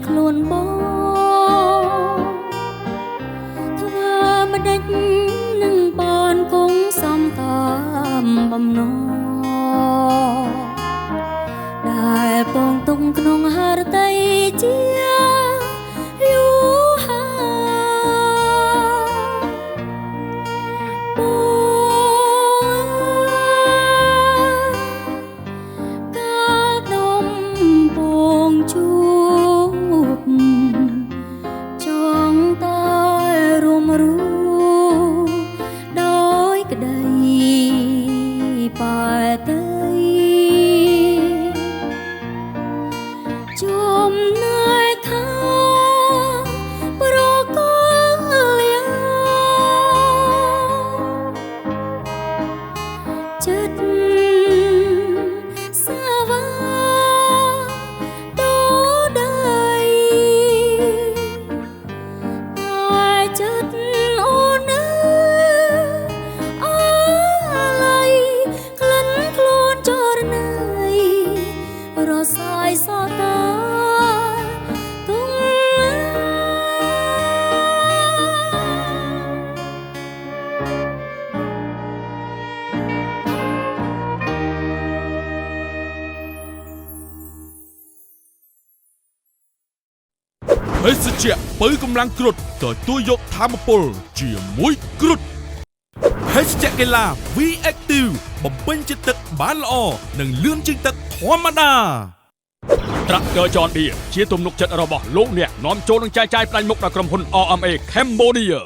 ខ្លួនបងធ្វើម្ដេចនឹងបានគង់សំតាមបំណងដែលពងទុំក្នុងហឫទ័យជាយូរហើយកាលដុំពងជួចង់តែរួមរូដោយក្តីបែទៅចំណាយថាប្រកលចិត្តសាវាចិត្តអូនអើអាឡ័យក្លិនខ្លួនចរណៃរសាយសតាទុំភេសជ្ជៈបើកម្លាំងគ្រុឌទទួលយកធម្មពលជាមួយគ្រុឌភេសជ្ជៈកីឡា V Active បំពេញជាតិទឹកបានល្អនិងលឿនជាងទឹកធម្មតា Tractor John Deere ជាទំនុកចិត្តរបស់លោកអ្នកនាំចូលនឹងចែកចាយផ្ដាច់មុខដល់ក្រុមហ៊ុន RMA Cambodia